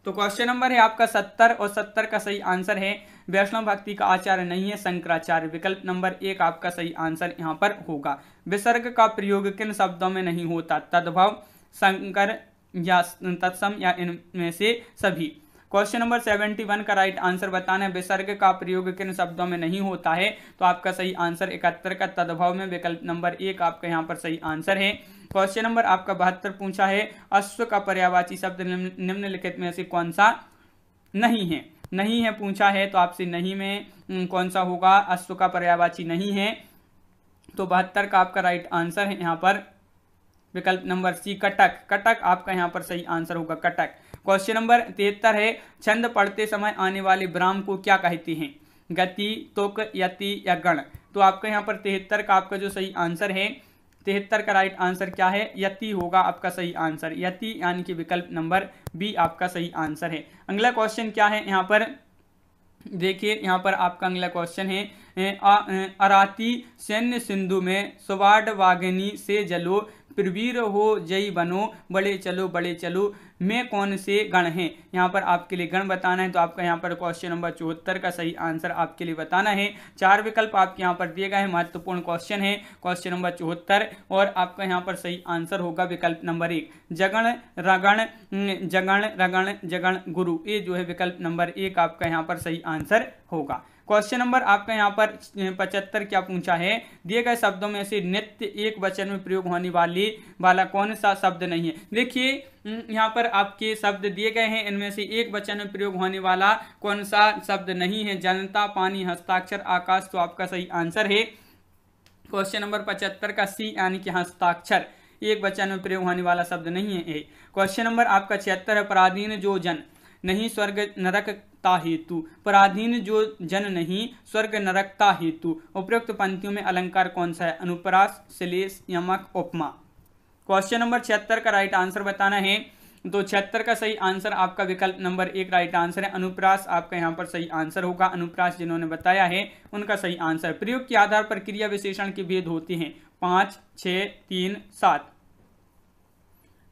तो क्वेश्चन नंबर है आपका 70 और 70 का सही आंसर है वैष्णव भक्ति का आचार्य नहीं है शंकराचार्य, विकल्प नंबर 1 आपका सही आंसर यहाँ पर होगा। विसर्ग का प्रयोग किन शब्दों में नहीं होता, तद्भव, संकर या तत्सम या इनमें से सभी। क्वेश्चन नंबर 71 का राइट आंसर बताना है विसर्ग का प्रयोग किन शब्दों में नहीं होता है, तो आपका सही आंसर 71 का तद्भव में, विकल्प नंबर 1 आपका यहाँ पर सही आंसर है। क्वेश्चन नंबर आपका 72 पूछा है अश्व का पर्यायवाची शब्द निम्नलिखित में से कौन सा नहीं है, नहीं है पूछा है, तो आपसे नहीं में कौन सा होगा, अश्व का पर्यायवाची नहीं है, तो 72 का आपका राइट आंसर है यहाँ पर विकल्प नंबर सी कटक, कटक आपका यहाँ पर सही आंसर होगा कटक। क्वेश्चन नंबर 73 है छंद पढ़ते समय आने वाले विराम को क्या कहते हैं, गति, तुक, यति या गण। तो आपका यहाँ पर 73 का आपका जो सही आंसर है 73 का राइट आंसर क्या है, यति होगा आपका सही आंसर, यति यानी कि विकल्प नंबर बी आपका सही आंसर है। अगला क्वेश्चन क्या है यहाँ पर देखिए, यहाँ पर आपका अगला क्वेश्चन है अराती सैन्य सिंधु में सुवाड वागिनी से जलो प्रवीर हो जय बनो बड़े चलो में कौन से गण हैं। यहाँ पर आपके लिए गण बताना है, तो आपका यहाँ पर क्वेश्चन नंबर 74 का सही आंसर आपके लिए बताना है। 4 विकल्प आपके यहाँ पर दिए गए हैं, महत्वपूर्ण क्वेश्चन है क्वेश्चन नंबर 74 और आपका यहाँ पर सही आंसर होगा विकल्प नंबर 1 जगण रगण जगण रगण जगण गुरु, ये जो है विकल्प नंबर 1 आपका यहाँ पर सही आंसर होगा। क्वेश्चन नंबर आपका यहाँ पर 75 क्या पूछा है, दिए गए शब्दों में से नित्य एक वचन में प्रयोग होने वाला कौन सा शब्द नहीं है। देखिए यहाँ पर आपके शब्द दिए गए हैं, इनमें से एक वचन में प्रयोग होने वाला कौन सा शब्द नहीं है, जनता, पानी, हस्ताक्षर, आकाश, तो आपका सही आंसर है क्वेश्चन नंबर 75 का सी यानी कि हस्ताक्षर, एक वचन में प्रयोग होने वाला शब्द नहीं है। क्वेश्चन नंबर आपका 76 है पराधीन जो जन नहीं स्वर्ग नरकता हेतु, पराधीन जो जन नहीं स्वर्ग नरकता हेतु, उपयुक्त पंक्तियों में अलंकार कौन सा है, अनुप्रास, श्लेष, यमक, उपमा। क्वेश्चन नंबर 76 का राइट आंसर बताना है, तो 76 का सही आंसर आपका विकल्प नंबर 1 राइट आंसर है, अनुप्रास आपका यहाँ पर सही आंसर होगा। अनुप्रास जिन्होंने बताया है उनका सही आंसर। प्रयोग के आधार पर क्रिया विशेषण के भेद होते हैं 5, 6, 3, 7।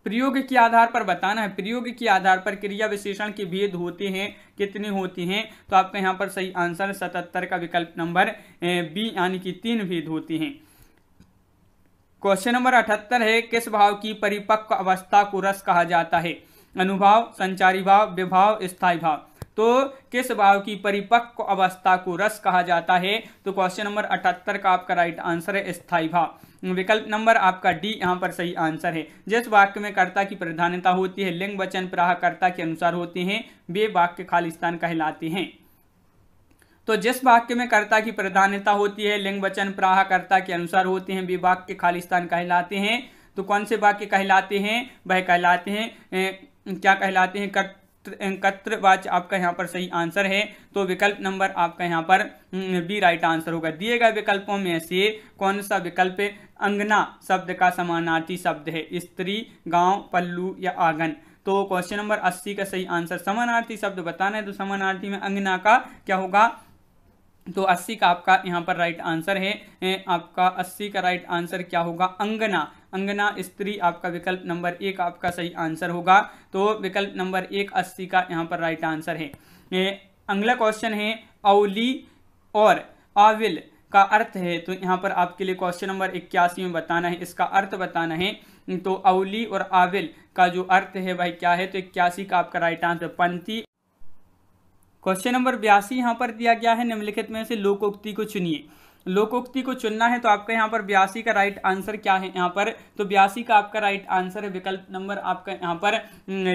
प्रयोग के आधार पर बताना है, प्रयोग के आधार पर क्रिया विशेषण के भेद होते हैं, कितने होते हैं, तो आपका यहाँ पर सही आंसर 77 का विकल्प नंबर बी यानी कि 3 भेद होते हैं। क्वेश्चन नंबर 78 है किस भाव की परिपक्व अवस्था को रस कहा जाता है, अनुभाव, संचारी भाव, विभाव, स्थायी भाव। तो किस भाव की परिपक्व अवस्था को रस कहा जाता है, तो क्वेश्चन नंबर 78 का आपका राइट आंसर है स्थायी भाव, विकल्प नंबर आपका डी यहाँ पर सही आंसर है। जिस वाक्य में कर्ता की प्रधानता होती है, लिंग वचन प्राह कर्ता के अनुसार होते हैं, वे वाक्य खालिस्तान कहलाते हैं। तो जिस वाक्य में कर्ता की प्रधानता होती है, लिंग वचन प्राह कर्ता के अनुसार होते हैं, वे वाक्य खालिस्तान कहलाते हैं। तो कौन से वाक्य कहलाते हैं, वह कहलाते हैं क्या कहलाते हैं, कर्तृवाच्य आपका यहाँ पर सही आंसर है। तो विकल्प नंबर आपका यहाँ पर बी राइट आंसर होगा। दिए गए विकल्पों में से कौन सा विकल्प अंगना शब्द का समानार्थी शब्द है, स्त्री, गांव, पल्लू या आंगन। तो क्वेश्चन नंबर 80 का सही आंसर समानार्थी शब्द बताना है, तो समानार्थी में अंगना का क्या होगा, तो 80 का आपका यहाँ पर राइट आंसर है। आपका 80 का राइट आंसर क्या होगा, अंगना, अंगना स्त्री आपका विकल्प नंबर 1 आपका सही आंसर होगा। तो विकल्प नंबर 1 80 का यहाँ पर राइट आंसर है। अगला क्वेश्चन है औली और आविल का अर्थ है, तो यहाँ पर आपके लिए क्वेश्चन नंबर 81 में बताना है, इसका अर्थ बताना है। तो औली और आविल का जो अर्थ है वह क्या है, तो 81 का आपका राइट आंसर पंथी। क्वेश्चन नंबर 82 यहाँ पर दिया गया है, निम्नलिखित में से लोकोक्ति को चुनिए। लोकोक्ति को चुनना है तो आपका यहाँ पर 82 का राइट आंसर क्या है यहाँ पर, तो 82 का आपका राइट आंसर है विकल्प नंबर आपका यहाँ पर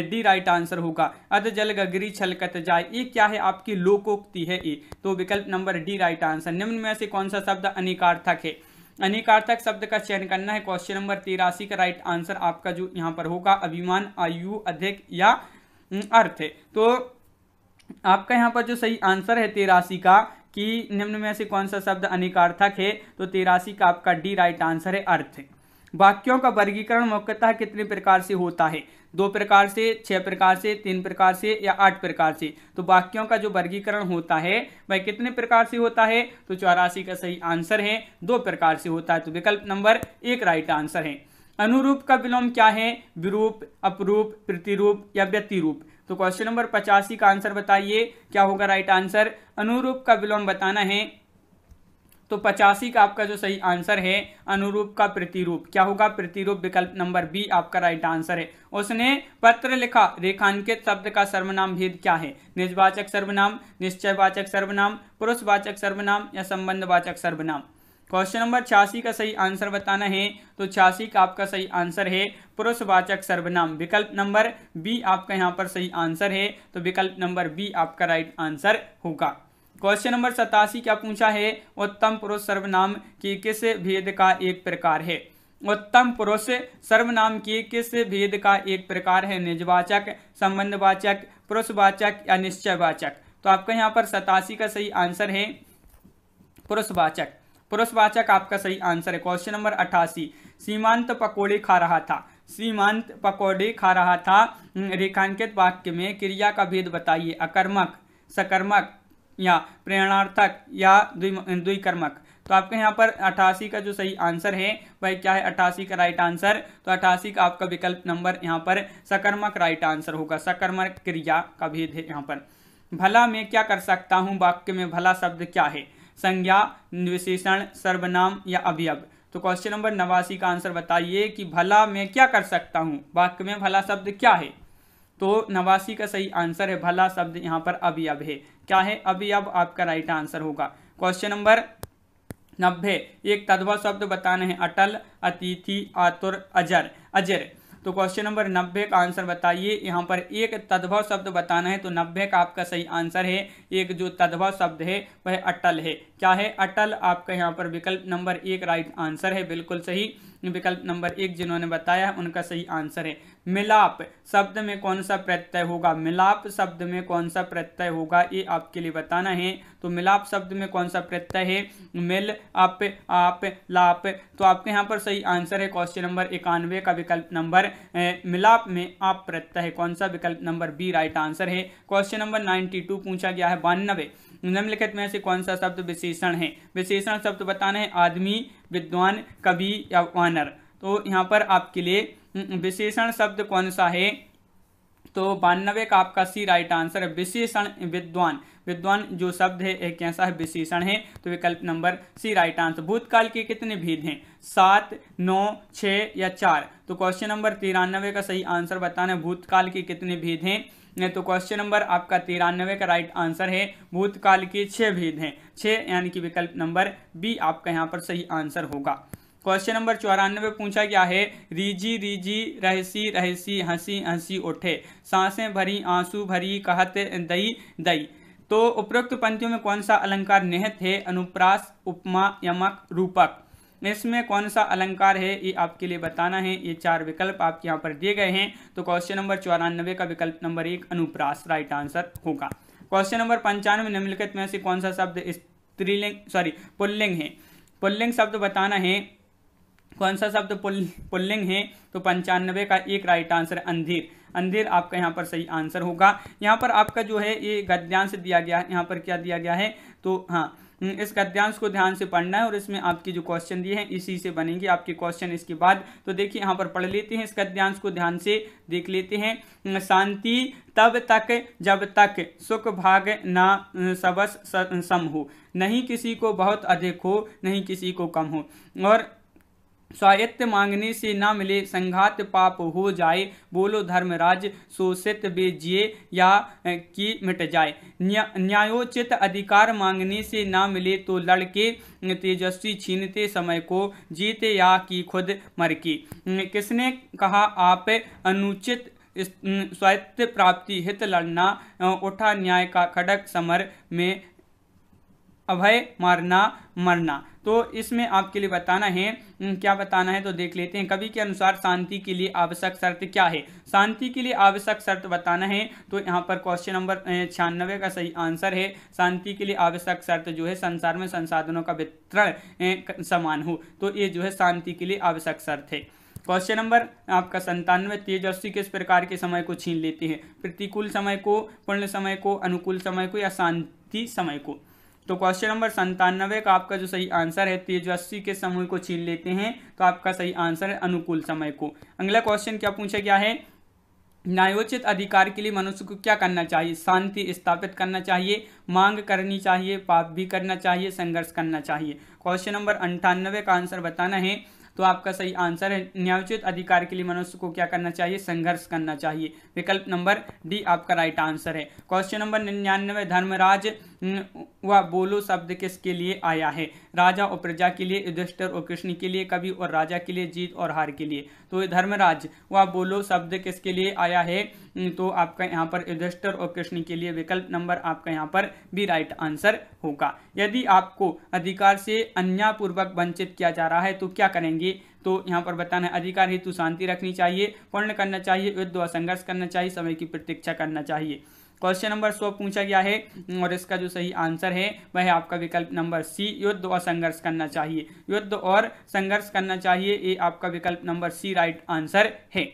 डी राइट आंसर होगा। अध जल गगरी छलकत जाए, ये क्या है आपकी लोकोक्ति है ये, तो विकल्प नंबर डी राइट आंसर। निम्न में से कौन सा शब्द अनेकार्थक है, अनेकार्थक शब्द का चयन करना है। क्वेश्चन नंबर 83 का राइट आंसर आपका जो यहाँ पर होगा अभिमान, आयु, अधिक या अर्थ है। तो आपका यहाँ पर जो सही आंसर है 83 का कि निम्न में से कौन सा शब्द अनेकार्थक है, तो 83 का आपका डी राइट आंसर है अर्थ। वाक्यों का वर्गीकरण मुख्यतः कितने प्रकार से होता है, 2 प्रकार से, 6 प्रकार से, 3 प्रकार से या 8 प्रकार से। तो वाक्यों का जो वर्गीकरण होता है वह कितने प्रकार से होता है, तो 84 का सही आंसर है 2 प्रकार से होता है, तो विकल्प नंबर 1 राइट आंसर है। अनुरूप का विलोम क्या है, विरूप, अपरूप, प्रतिरूप या व्यतिरूप। तो क्वेश्चन नंबर 85 का आंसर बताइए क्या होगा राइट आंसर, अनुरूप का विलोम बताना है। तो 85 का आपका जो सही आंसर है अनुरूप का प्रतिरूप, क्या होगा प्रतिरूप, विकल्प नंबर बी आपका राइट आंसर है। उसने पत्र लिखा, रेखांकित शब्द का सर्वनाम भेद क्या है, निजवाचक सर्वनाम, निश्चयवाचक सर्वनाम, पुरुषवाचक सर्वनाम या संबंधवाचक सर्वनाम। क्वेश्चन नंबर 86 का सही आंसर बताना है, तो 86 का आपका सही आंसर है पुरुषवाचक सर्वनाम, विकल्प नंबर बी आपका यहाँ पर सही आंसर है, तो विकल्प नंबर बी आपका राइट आंसर होगा। क्वेश्चन नंबर 87 क्या पूछा है, उत्तम पुरुष सर्वनाम की किस भेद का एक प्रकार है, उत्तम पुरुष सर्वनाम की किस भेद का एक प्रकार है, निजवाचक, संबंधवाचक, पुरुषवाचक या निश्चयवाचक। तो आपका यहाँ पर 87 का सही आंसर है पुरुषवाचक, पुरुषवाचक आपका सही आंसर है। क्वेश्चन नंबर 88 सीमांत पकौड़े खा रहा था, सीमांत पकौड़े खा रहा था रेखांकित वाक्य में क्रिया का भेद बताइए, अकर्मक, सकर्मक या प्रेरणार्थक या द्विकर्मक। तो आपके यहाँ पर 88 का जो सही आंसर है वह क्या है, 88 का राइट आंसर, तो 88 का आपका विकल्प नंबर यहाँ पर सकर्मक राइट आंसर होगा, सकर्मक क्रिया का भेद है यहाँ पर। भला मैं क्या कर सकता हूँ वाक्य में भला शब्द क्या है, संज्ञा, विशेषण, सर्वनाम या अवयव। तो क्वेश्चन नंबर 89 का आंसर बताइए कि भला मैं क्या कर सकता हूँ वाक्य में भला शब्द क्या है, तो 89 का सही आंसर है भला शब्द यहाँ पर अवयव है, क्या है अवयव आपका राइट आंसर होगा। क्वेश्चन नंबर 90 एक तद्भव शब्द बताना है, अटल, अतिथि, आतुर, अजर, अजर। तो क्वेश्चन नंबर 90 का आंसर बताइए, यहाँ पर एक तद्भव शब्द बताना है, तो 90 का आपका सही आंसर है एक जो तद्भव शब्द है वह अटल है, क्या है अटल आपका यहाँ पर विकल्प नंबर 1 राइट आंसर है, बिल्कुल सही, विकल्प नंबर 1 जिन्होंने बताया है उनका सही आंसर है। मिलाप शब्द में कौन सा प्रत्यय होगा, मिलाप शब्द में कौन सा प्रत्यय होगा ये आपके लिए बताना है। तो मिलाप शब्द में कौन सा प्रत्यय है, मिल, आप, लाप। तो आपके यहाँ पर सही आंसर है क्वेश्चन नंबर 91 का विकल्प नंबर मिलाप में आप प्रत्यय है, कौन सा, विकल्प नंबर बी राइट आंसर है। क्वेश्चन नंबर 92 पूछा गया है 92 निम्नलिखित में से कौन सा शब्द विशेषण है, विशेषण शब्द बताना है, आदमी, विद्वान, कवि या वानर। तो यहाँ पर आपके लिए विशेषण शब्द कौन सा है, तो 92 का आपका सी राइट आंसर है विशेषण, विद्वान, विद्वान जो शब्द है एक कैसा है विशेषण है, तो विकल्प नंबर सी राइट आंसर। भूतकाल के कितने भेद हैं, 7, 9, 6 या 4। तो क्वेश्चन नंबर 93 का सही आंसर बताना है भूतकाल के कितने भेद हैं, तो क्वेश्चन नंबर आपका 93 का राइट आंसर है भूतकाल के 6 भेद हैं, 6 यानी कि विकल्प नंबर बी आपका यहाँ पर सही आंसर होगा। क्वेश्चन नंबर 94 पूछा गया है, रीजी रीजी रहसी रहसी हंसी हंसी उठे, सांसें भरी आंसू भरी कहत दई दई। तो उपरोक्त पंक्तियों में कौन सा अलंकार निहित है, अनुप्रास, उपमा, यमक, रूपक। इसमें कौन सा अलंकार है ये आपके लिए बताना है, ये 4 विकल्प आपके यहाँ पर दिए गए हैं। तो क्वेश्चन नंबर 94 का विकल्प नंबर 1 अनुप्रास राइट आंसर होगा। क्वेश्चन नंबर 95 निम्नलिखित में से कौन सा शब्द स्त्रीलिंग पुल्लिंग है, पुल्लिंग शब्द बताना है, कौन सा शब्द पुल्लिंग है, तो 95 का 1 राइट आंसर अंधेर, अंधेर आपका यहाँ पर सही आंसर होगा। यहाँ पर आपका जो है ये गद्यांश दिया गया है, यहाँ पर क्या दिया गया है, तो हाँ इस गद्यांश को ध्यान से पढ़ना है और इसमें आपकी जो क्वेश्चन दिए हैं इसी से बनेंगे आपके क्वेश्चन इसके बाद। तो देखिए यहाँ पर पढ़ लेते हैं, इस गद्यांश को ध्यान से देख लेते हैं। शांति तब तक जब तक सुख भाग ना सबस सम हो, नहीं किसी को बहुत अधिक हो नहीं किसी को कम हो, और स्वायत्त मांगने से ना मिले संघात पाप हो जाए, बोलो धर्मराज शोषित बेजिए या कि मिट जाए। न्यायोचित अधिकार मांगने से ना मिले तो लड़के तेजस्वी छीनते समय को, जीते या कि खुद मर की। किसने कहा आप अनुचित स्वायत्त प्राप्ति हित लड़ना, उठा न्याय का खड़ग समर में अभय मारना मरना। तो इसमें आपके लिए बताना है, क्या बताना है तो देख लेते हैं। कवि के अनुसार शांति के लिए आवश्यक शर्त क्या है? शांति के लिए आवश्यक शर्त बताना है तो यहाँ पर क्वेश्चन नंबर 96 का सही आंसर है, शांति के लिए आवश्यक शर्त जो है संसार में संसाधनों का वितरण समान हो, तो ये जो है शांति के लिए आवश्यक शर्त है। क्वेश्चन नंबर आपका 97, तेजस्वी किस प्रकार के समय को छीन लेते हैं? प्रतिकूल समय को, पूर्ण समय को, अनुकूल समय को या शांति समय को? तो क्वेश्चन नंबर 97 का आपका जो सही आंसर है, तेजस्वी के समय को छीन लेते हैं, तो आपका सही आंसर है अनुकूल समय को। अगला क्वेश्चन क्या पूछा गया है? न्यायोचित अधिकार के लिए मनुष्य को क्या करना चाहिए? शांति स्थापित करना चाहिए, मांग करनी चाहिए, पाप भी करना चाहिए, संघर्ष करना चाहिए। क्वेश्चन नंबर 98 का आंसर बताना है तो आपका सही आंसर है न्यायोचित अधिकार के लिए मनुष्य को क्या करना चाहिए? संघर्ष करना चाहिए। विकल्प नंबर डी आपका राइट आंसर है। क्वेश्चन नंबर 99, धर्मराज व बोलो शब्द किसके लिए आया है? राजा और प्रजा के लिए, युधिष्ठिर और कृष्ण के लिए, कवि और राजा के लिए, जीत और हार के लिए। तो धर्मराज व बोलो शब्द किसके लिए आया है? तो आपका यहाँ पर युधिष्ठिर और कृष्ण के लिए। विकल्प नंबर आपका यहाँ पर भी राइट आंसर होगा। यदि आपको अधिकार से अन्यायपूर्वक वंचित किया जा रहा है तो क्या करेंगे? तो यहाँ पर बताना है अधिकार हेतु शांति रखनी चाहिए, पूर्ण करना चाहिए, युद्ध व संघर्ष करना चाहिए, समय की प्रतीक्षा करना चाहिए। क्वेश्चन नंबर 100 पूछा गया है और इसका जो सही आंसर है वह है आपका विकल्प नंबर सी, युद्ध और संघर्ष करना चाहिए। युद्ध और संघर्ष करना चाहिए, ये आपका विकल्प नंबर सी राइट आंसर है।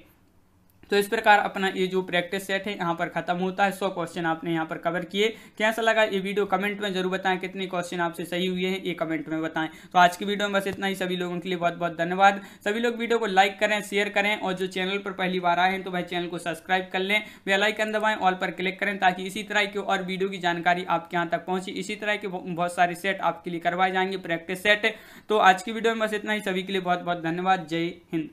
तो इस प्रकार अपना ये जो प्रैक्टिस सेट है यहाँ पर खत्म होता है। 100 क्वेश्चन आपने यहाँ पर कवर किए। कैसा लगा ये वीडियो कमेंट में जरूर बताएं, कितने क्वेश्चन आपसे सही हुए हैं ये कमेंट में बताएं। तो आज की वीडियो में बस इतना ही। सभी लोगों के लिए बहुत बहुत धन्यवाद। सभी लोग वीडियो को लाइक करें, शेयर करें और जो चैनल पर पहली बार आए हैं तो वह चैनल को सब्सक्राइब कर लें, बेल आइकन दबाएं, ऑल पर क्लिक करें ताकि इसी तरह की और वीडियो की जानकारी आपके यहाँ तक पहुंचे। इसी तरह के बहुत सारे सेट आपके लिए करवाए जाएंगे, प्रैक्टिस सेट। तो आज की वीडियो में बस इतना ही। सभी के लिए बहुत बहुत धन्यवाद। जय हिंद।